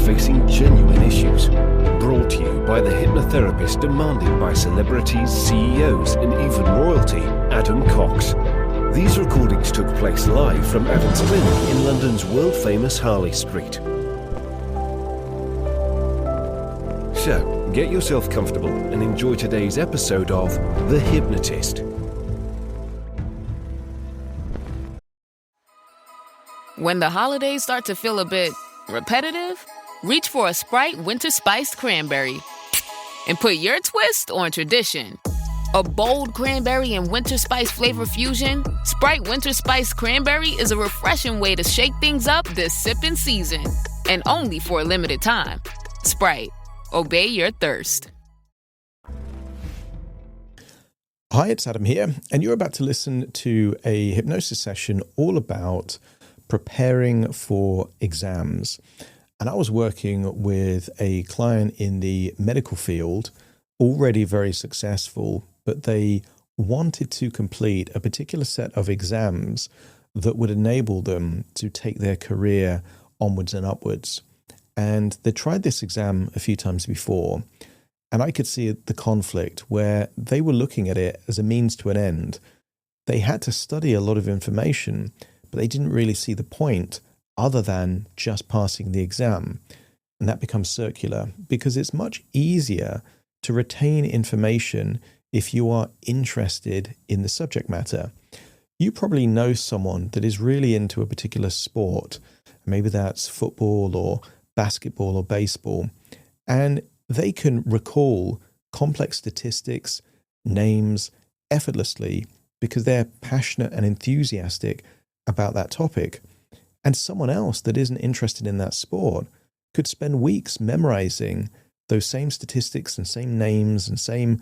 facing genuine issues. Brought to you by the hypnotherapist demanded by celebrities, CEOs, and even royalty, Adam Cox. These recordings took place live from Adam's clinic in London's world-famous Harley Street. So, get yourself comfortable and enjoy today's episode of The Hypnotist. When the holidays start to feel a bit repetitive, reach for a Sprite Winter Spiced Cranberry and put your twist on tradition. A bold cranberry and winter spice flavor fusion, Sprite Winter Spiced Cranberry is a refreshing way to shake things up this sipping season. And only for a limited time. Sprite. Obey your thirst. Hi, it's Adam here, and you're about to listen to a hypnosis session all about preparing for exams. And I was working with a client in the medical field, already very successful, but they wanted to complete a particular set of exams that would enable them to take their career onwards and upwards. And they tried this exam a few times before, and I could see the conflict where they were looking at it as a means to an end. They had to study a lot of information, but they didn't really see the point other than just passing the exam. And that becomes circular because it's much easier to retain information if you are interested in the subject matter. You probably know someone that is really into a particular sport. Maybe that's football or basketball or baseball, and they can recall complex statistics, names effortlessly because they're passionate and enthusiastic about that topic. And someone else that isn't interested in that sport could spend weeks memorizing those same statistics and same names and same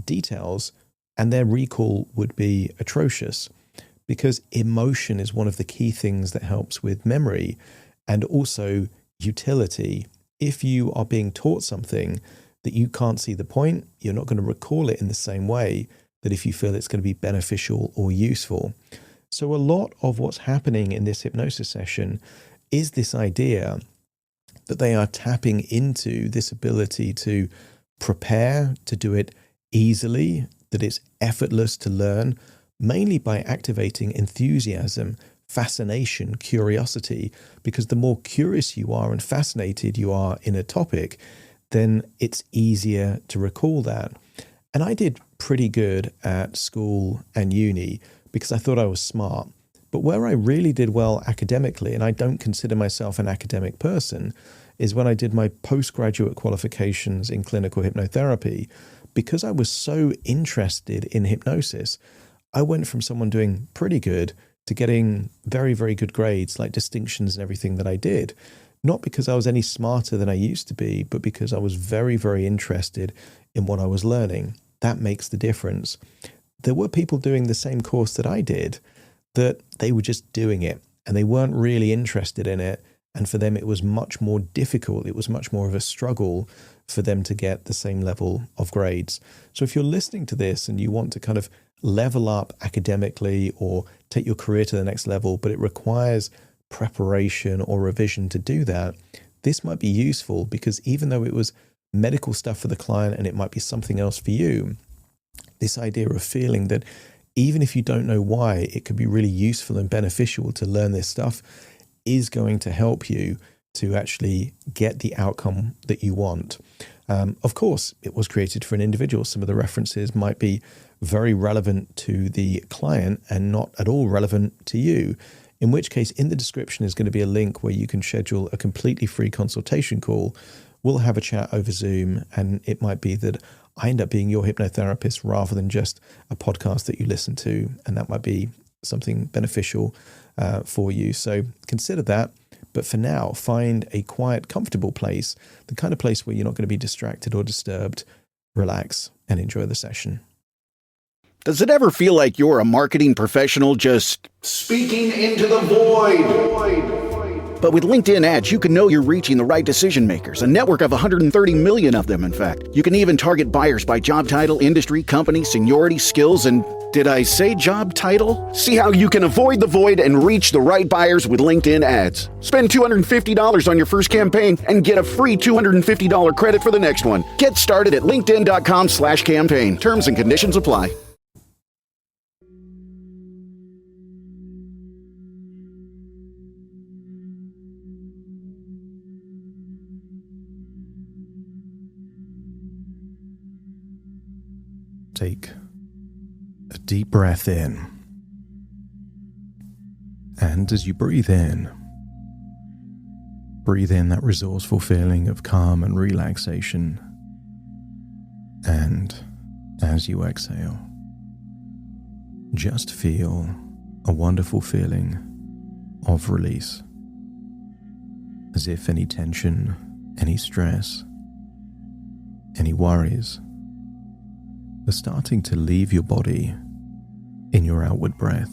details, and their recall would be atrocious because emotion is one of the key things that helps with memory and also utility. If you are being taught something that you can't see the point, you're not going to recall it in the same way that if you feel it's going to be beneficial or useful. So a lot of what's happening in this hypnosis session is this idea that they are tapping into this ability to prepare, to do it easily, that it's effortless to learn, mainly by activating enthusiasm, fascination, curiosity, because the more curious you are and fascinated you are in a topic, then it's easier to recall that. And I did pretty good at school and uni because I thought I was smart. But where I really did well academically, and I don't consider myself an academic person, is when I did my postgraduate qualifications in clinical hypnotherapy. Because I was so interested in hypnosis, I went from someone doing pretty good to getting very, very good grades, like distinctions and everything that I did. Not because I was any smarter than I used to be, but because I was very, very interested in what I was learning. That makes the difference. There were people doing the same course that I did, that they were just doing it and they weren't really interested in it. And for them, it was much more difficult. It was much more of a struggle for them to get the same level of grades. So if you're listening to this and you want to kind of level up academically or take your career to the next level, but it requires preparation or revision to do that, this might be useful because even though it was medical stuff for the client and it might be something else for you, this idea of feeling that even if you don't know why, it could be really useful and beneficial to learn this stuff is going to help you to actually get the outcome that you want. Of course, it was created for an individual. Some of the references might be very relevant to the client and not at all relevant to you, in which case in the description is going to be a link where you can schedule a completely free consultation call. We'll have a chat over Zoom, and it might be that I end up being your hypnotherapist rather than just a podcast that you listen to, and that might be something beneficial for you. So consider that. But for now, find a quiet, comfortable place, the kind of place where you're not going to be distracted or disturbed. Relax and enjoy the session. Does it ever feel like you're a marketing professional just speaking into the void? But with LinkedIn ads, you can know you're reaching the right decision makers, a network of 130 million of them, in fact. You can even target buyers by job title, industry, company, seniority, skills, and did I say job title? See how you can avoid the void and reach the right buyers with LinkedIn ads. Spend $250 on your first campaign and get a free $250 credit for the next one. Get started at linkedin.com/campaign. Terms and conditions apply. Take a deep breath in. And as you breathe in that resourceful feeling of calm and relaxation. And as you exhale, just feel a wonderful feeling of release. As if any tension, any stress, any worries are starting to leave your body in your outward breath.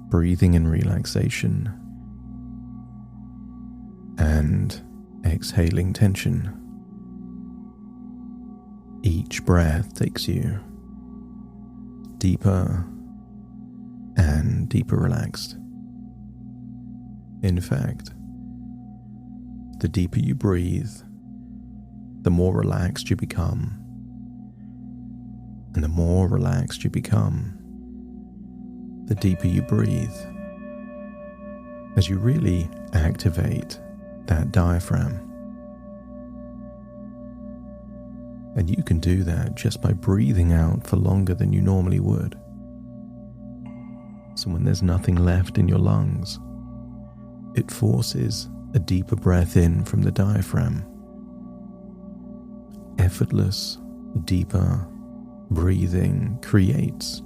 Breathing in relaxation and exhaling tension. Each breath takes you deeper and deeper relaxed. In fact, the deeper you breathe, the more relaxed you become. And the more relaxed you become, the deeper you breathe, as you really activate that diaphragm. And you can do that just by breathing out for longer than you normally would. So when there's nothing left in your lungs, it forces a deeper breath in from the diaphragm. Effortless, deeper breathing creates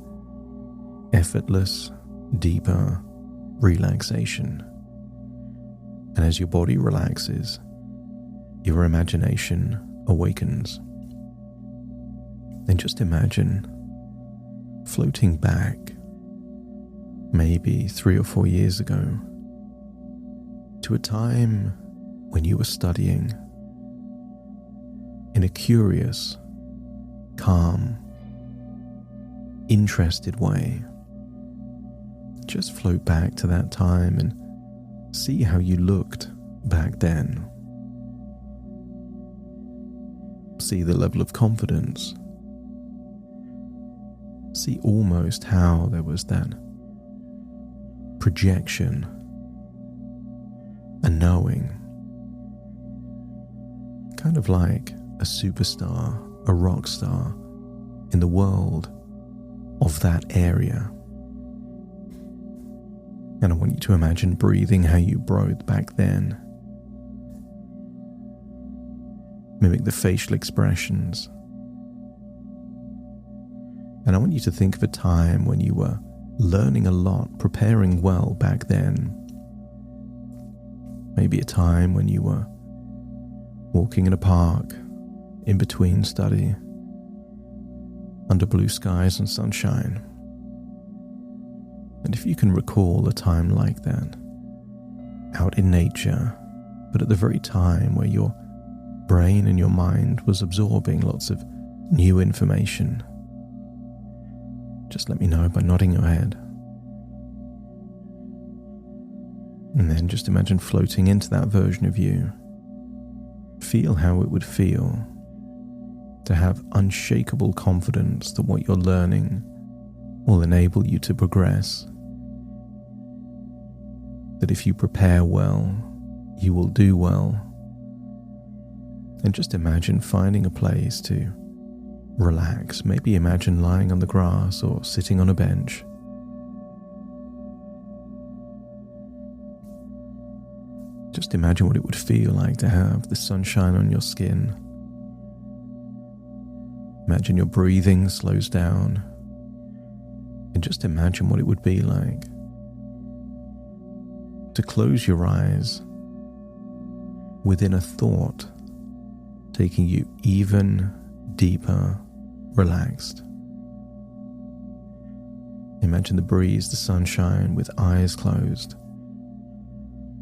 effortless, deeper relaxation. And as your body relaxes, your imagination awakens. And just imagine floating back, maybe 3 or 4 years ago, to a time when you were studying in a curious, calm, interested way. Just float back to that time and see how you looked back then. See the level of confidence. See almost how there was that projection, a knowing, kind of like a superstar, a rock star in the world of that area. And I want you to imagine breathing how you breathed back then. Mimic the facial expressions. And I want you to think of a time when you were learning a lot, preparing well back then. Maybe a time when you were walking in a park, in between study, under blue skies and sunshine. And if you can recall a time like that, out in nature, but at the very time where your brain and your mind was absorbing lots of new information, just let me know by nodding your head. And then just imagine floating into that version of you. Feel how it would feel to have unshakable confidence that what you're learning will enable you to progress. That if you prepare well, you will do well. And just imagine finding a place to relax. Maybe imagine lying on the grass or sitting on a bench. Just imagine what it would feel like to have the sunshine on your skin. Imagine your breathing slows down. And just imagine what it would be like to close your eyes within a thought, taking you even deeper relaxed. Imagine the breeze, the sunshine, with eyes closed.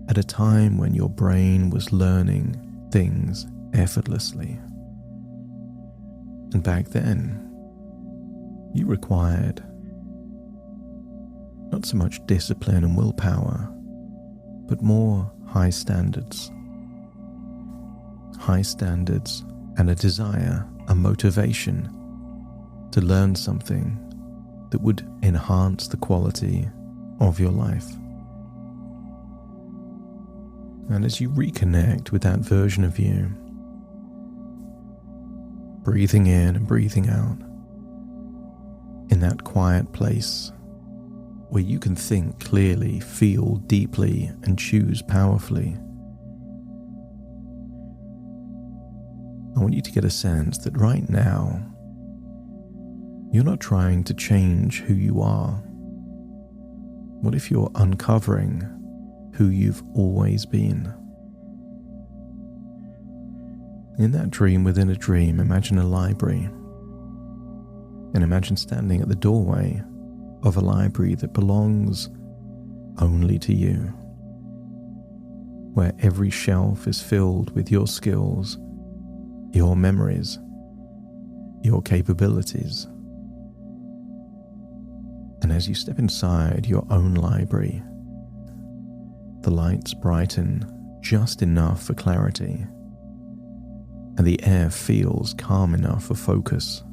At a time when your brain was learning things effortlessly. And back then, you required not so much discipline and willpower, but more high standards. High standards and a desire, a motivation to learn something that would enhance the quality of your life. And as you reconnect with that version of you, breathing in and breathing out, in that quiet place where you can think clearly, feel deeply, and choose powerfully, I want you to get a sense that right now, you're not trying to change who you are. What if you're uncovering who you've always been? In that dream within a dream, imagine a library. And imagine standing at the doorway of a library that belongs only to you, where every shelf is filled with your skills, your memories, your capabilities. And as you step inside your own library, the lights brighten just enough for clarity, and the air feels calm enough for focus.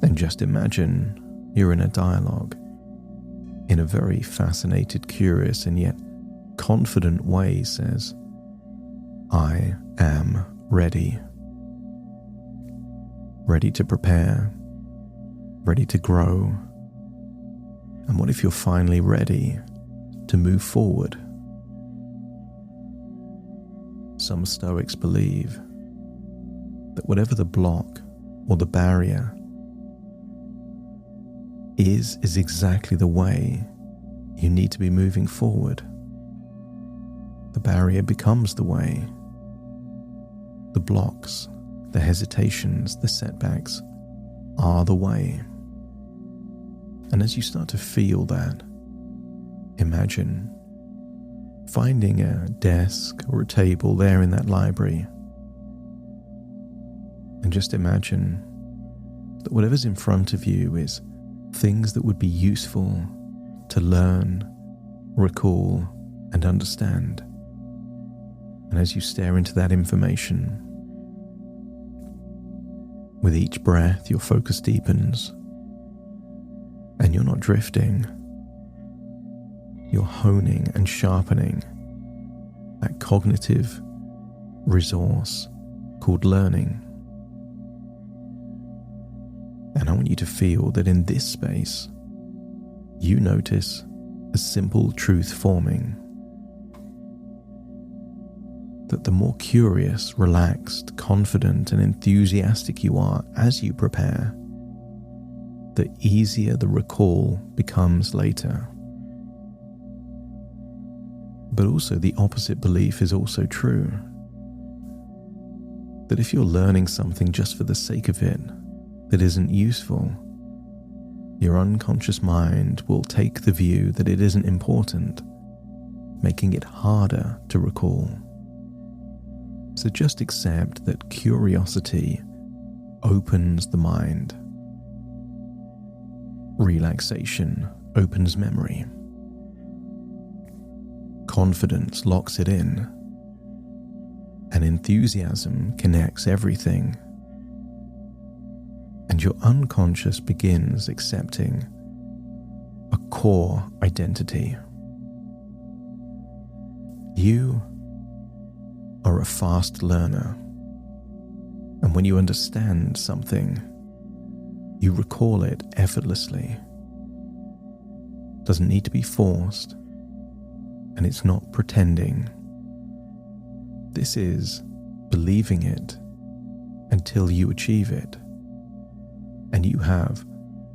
And just imagine you're in a dialogue, in a very fascinated, curious, and yet confident way says, I am ready. Ready to prepare, ready to grow. And what if you're finally ready to move forward? Some Stoics believe that whatever the block or the barrier is exactly the way you need to be moving forward. The barrier becomes the way. The blocks, the hesitations, the setbacks are the way. And as you start to feel that, imagine finding a desk or a table there in that library, and just imagine that whatever's in front of you is things that would be useful to learn, recall, and understand. And as you stare into that information, with each breath your focus deepens, and you're not drifting. You're honing and sharpening that cognitive resource called learning. And I want you to feel that in this space, you notice a simple truth forming. That the more curious, relaxed, confident, and enthusiastic you are as you prepare, the easier the recall becomes later. But also the opposite belief is also true. That if you're learning something just for the sake of it that isn't useful, your unconscious mind will take the view that it isn't important, making it harder to recall. So just accept that curiosity opens the mind. Relaxation opens memory. Confidence locks it in. And enthusiasm connects everything. And your unconscious begins accepting a core identity. You are a fast learner. And when you understand something, you recall it effortlessly. Doesn't need to be forced, and it's not pretending. This is believing it until you achieve it. And you have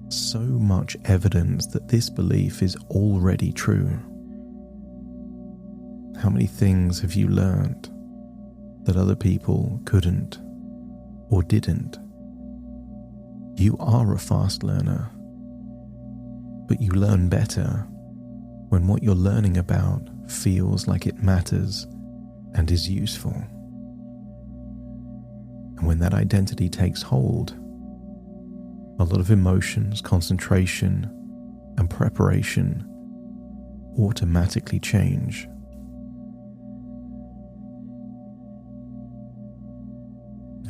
so much evidence that this belief is already true. How many things have you learned that other people couldn't or didn't? You are a fast learner. But you learn better when what you're learning about feels like it matters and is useful. And when that identity takes hold, a lot of emotions, concentration, and preparation automatically change.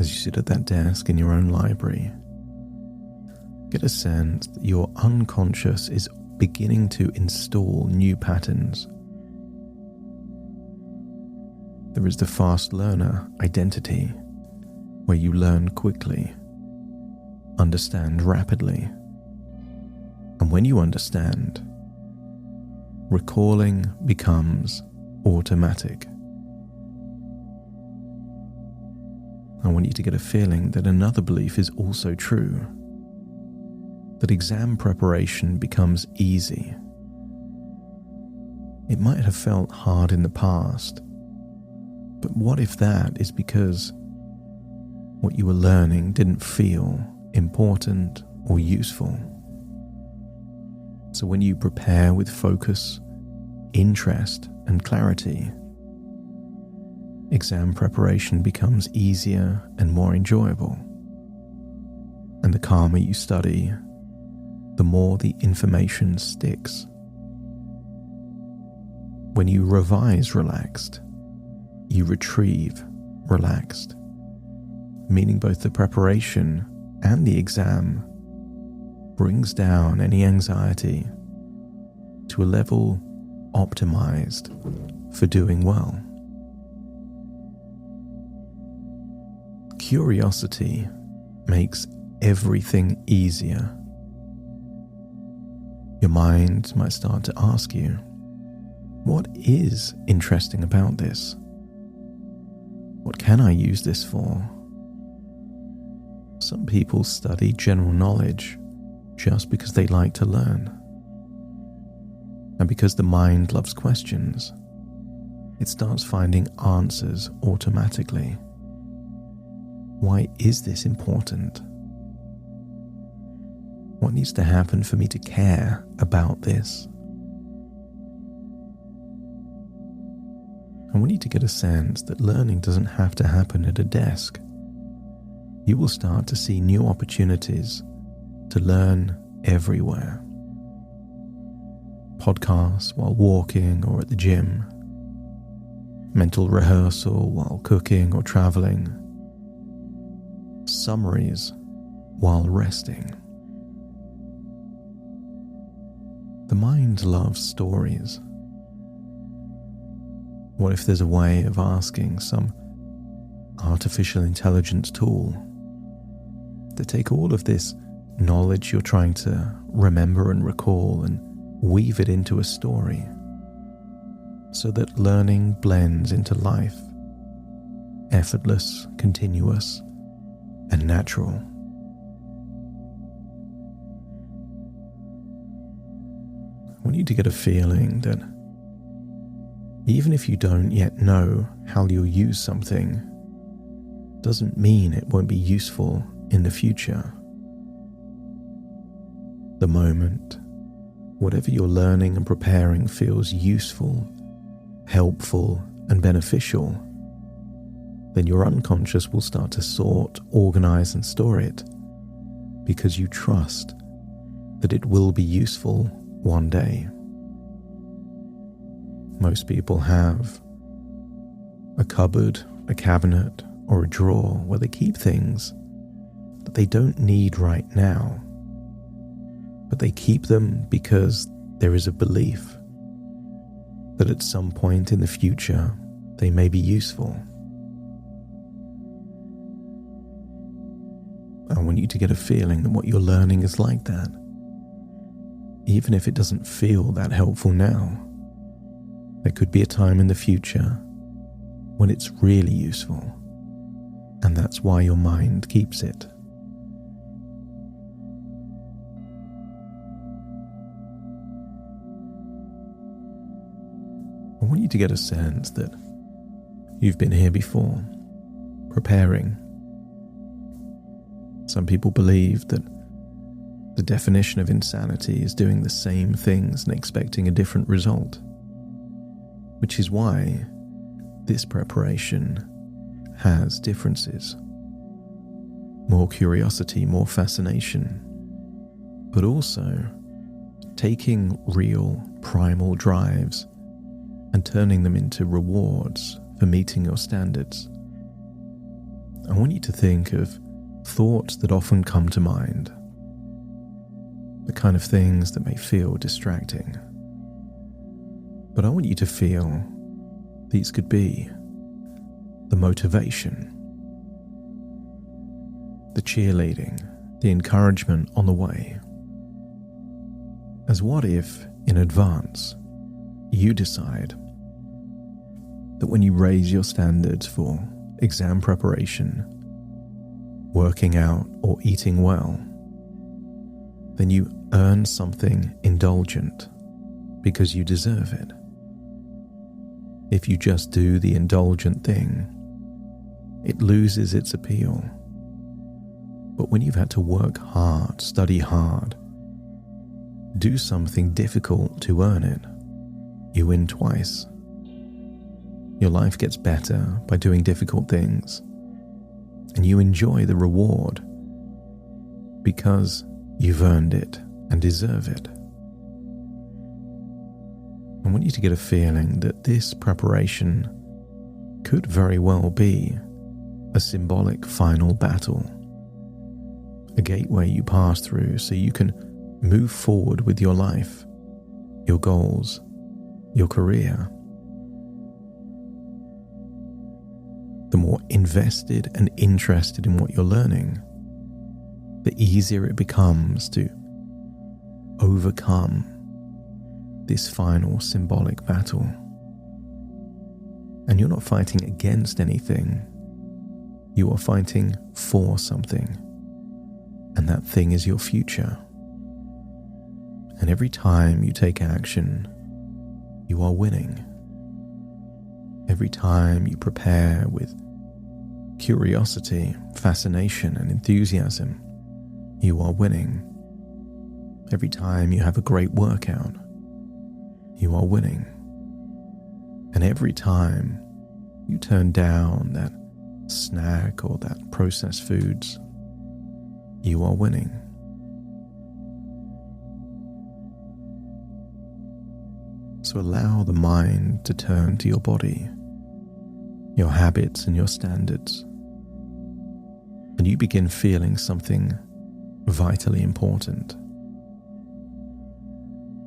As you sit at that desk in your own library, get a sense that your unconscious is beginning to install new patterns. There is the fast learner identity, where you learn quickly, understand rapidly, and when you understand, recalling becomes automatic. I want you to get a feeling that another belief is also true, that exam preparation becomes easy. It might have felt hard in the past, but what if that is because what you were learning didn't feel important or useful? So when you prepare with focus, interest, and clarity, exam preparation becomes easier and more enjoyable. And the calmer you study, the more the information sticks. When you revise relaxed, you retrieve relaxed, meaning both the preparation and the exam brings down any anxiety to a level optimized for doing well. Curiosity makes everything easier. Your mind might start to ask you, what is interesting about this? What can I use this for? Some people study general knowledge just because they like to learn. And because the mind loves questions, it starts finding answers automatically. Why is this important? What needs to happen for me to care about this? I want you to get a sense that learning doesn't have to happen at a desk. You will start to see new opportunities to learn everywhere. Podcasts while walking or at the gym, mental rehearsal while cooking or traveling, summaries while resting. The mind loves stories. What if there's a way of asking some artificial intelligence tool to take all of this knowledge you're trying to remember and recall and weave it into a story so that learning blends into life, effortless, continuous, and natural? I want you to get a feeling that even if you don't yet know how you'll use something, doesn't mean it won't be useful in the future. The moment, whatever you're learning and preparing feels useful, helpful, and beneficial, then your unconscious will start to sort, organize, and store it because you trust that it will be useful one day. Most people have a cupboard, a cabinet, or a drawer where they keep things that they don't need right now, but they keep them because there is a belief that at some point in the future they may be useful. I want you to get a feeling that what you're learning is like that, even if it doesn't feel that helpful now. There could be a time in the future when it's really useful, and that's why your mind keeps it. I want you to get a sense that you've been here before, preparing. Some people believe that The definition of insanity is doing the same things and expecting a different result, which is why this preparation has differences. More curiosity, more fascination, but also taking real primal drives and turning them into rewards for meeting your standards. I want you to think of thoughts that often come to mind, the kind of things that may feel distracting. But I want you to feel these could be the motivation, the cheerleading, the encouragement on the way. As what if, in advance, you decide that when you raise your standards for exam preparation, working out, or eating well, then you earn something indulgent because you deserve it. If you just do the indulgent thing, it loses its appeal. But when you've had to work hard, study hard, do something difficult to earn it, you win twice. Your life gets better by doing difficult things, and you enjoy the reward because you've earned it and deserve it. I want you to get a feeling that this preparation could very well be a symbolic final battle, a gateway you pass through so you can move forward with your life, your goals, your career. The more invested and interested in what you're learning, the easier it becomes to overcome this final symbolic battle. And you're not fighting against anything, you are fighting for something, and that thing is your future. And every time you take action, you are winning. Every time you prepare with curiosity, fascination, and enthusiasm, you are winning. Every time you have a great workout, you are winning. And every time you turn down that snack or that processed foods, you are winning. So allow the mind to turn to your body, your habits and your standards, and you begin feeling something vitally important.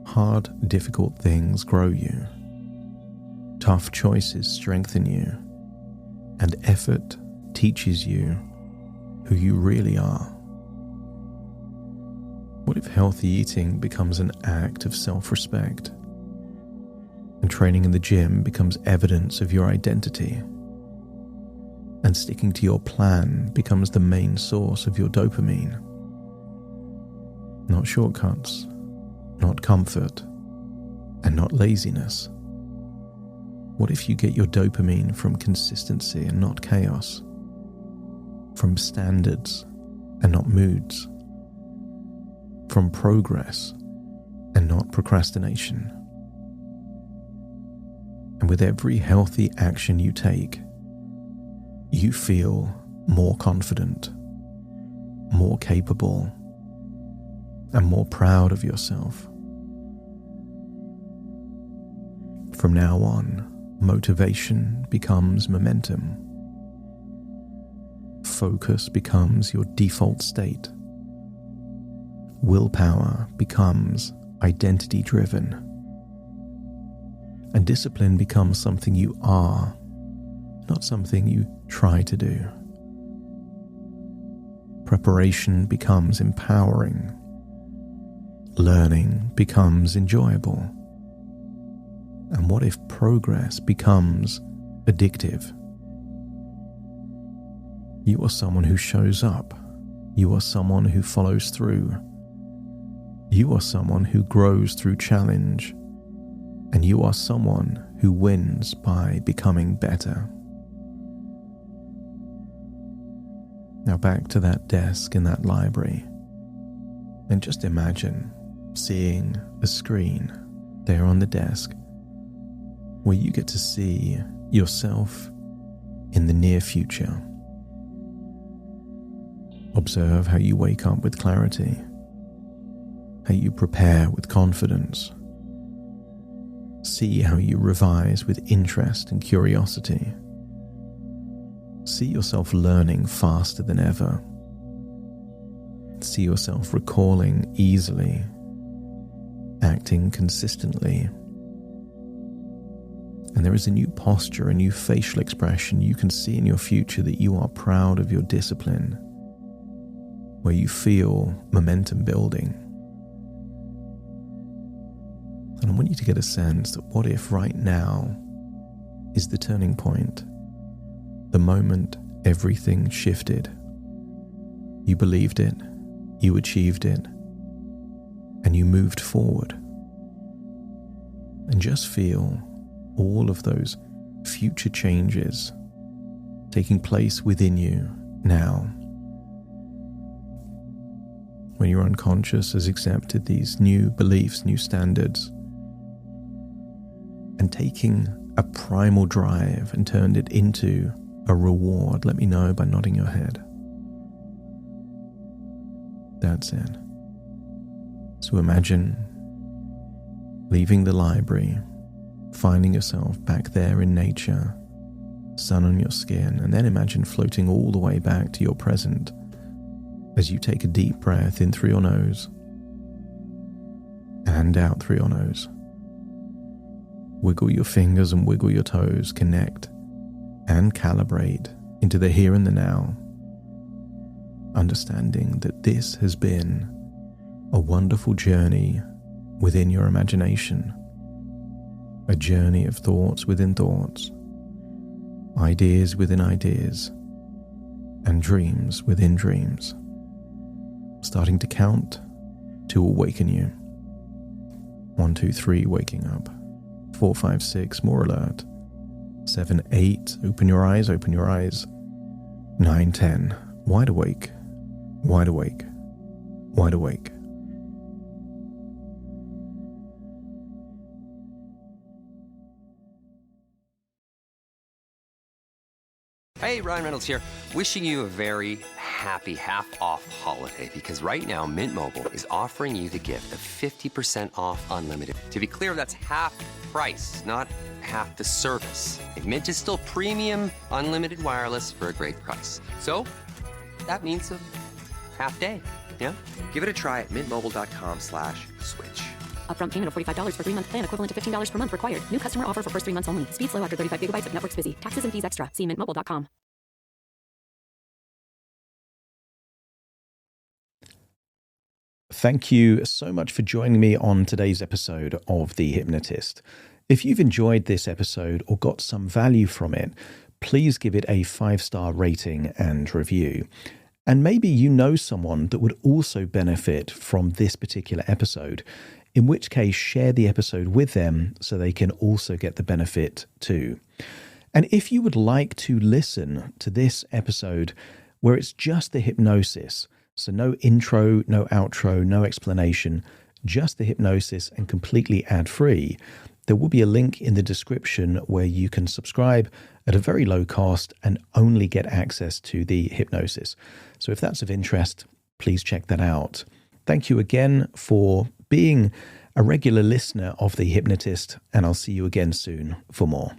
Hard, difficult things grow you. Tough choices strengthen you, and effort teaches you who you really are. What if healthy eating becomes an act of self-respect, and training in the gym becomes evidence of your identity, and sticking to your plan becomes the main source of your dopamine? Not shortcuts, not comfort, and not laziness. What if you get your dopamine from consistency and not chaos? From standards and not moods? From progress and not procrastination? And with every healthy action you take, you feel more confident, more capable, and more proud of yourself. From now on, motivation becomes momentum. Focus becomes your default state. Willpower becomes identity-driven. And discipline becomes something you are, not something you try to do. Preparation becomes empowering. Learning becomes enjoyable. And what if progress becomes addictive? You are someone who shows up. You are someone who follows through. You are someone who grows through challenge. And you are someone who wins by becoming better. Now back to that desk in that library. And just imagine seeing a screen there on the desk where you get to see yourself in the near future. Observe how you wake up with clarity, how you prepare with confidence. See how you revise with interest and curiosity. See yourself learning faster than ever. See yourself recalling easily, acting consistently. And there is a new posture, a new facial expression you can see in your future that you are proud of your discipline, where you feel momentum building. And I want you to get a sense that what if right now is the turning point, the moment everything shifted. You believed it, you achieved it, and you moved forward. And just feel all of those future changes taking place within you now. When your unconscious has accepted these new beliefs, new standards, and taking a primal drive and turned it into a reward, let me know by nodding your head. That's it. So imagine leaving the library, finding yourself back there in nature, sun on your skin, and then imagine floating all the way back to your present as you take a deep breath in through your nose and out through your nose. Wiggle your fingers and wiggle your toes, connect and calibrate into the here and the now, understanding that this has been a wonderful journey within your imagination, a journey of thoughts within thoughts, ideas within ideas, and dreams within dreams. Starting to count to awaken you. 1, 2, 3, waking up. 4, 5, 6, more alert. 7, 8, open your eyes, open your eyes. 9, 10, wide awake, wide awake, wide awake. Hey, Ryan Reynolds here, wishing you a very happy half-off holiday because right now Mint Mobile is offering you the gift of 50% off unlimited. To be clear, that's half price, not half the service. And Mint is still premium unlimited wireless for a great price. So that means a half day, yeah? Give it a try at mintmobile.com/switch. Upfront payment of $45 for 3-month plan, equivalent to $15 per month required. New customer offer for first 3 months only. Speed slow after 35 gigabytes if network's busy. Taxes and fees extra. See mintmobile.com. Thank you so much for joining me on today's episode of The Hypnotist. If you've enjoyed this episode or got some value from it, please give it a 5-star rating and review. And maybe you know someone that would also benefit from this particular episode, in which case share the episode with them so they can also get the benefit too. And if you would like to listen to this episode where it's just the hypnosis, so no intro, no outro, no explanation, just the hypnosis and completely ad-free, there will be a link in the description where you can subscribe at a very low cost and only get access to the hypnosis. So if that's of interest, please check that out. Thank you again for being a regular listener of The Hypnotist, and I'll see you again soon for more.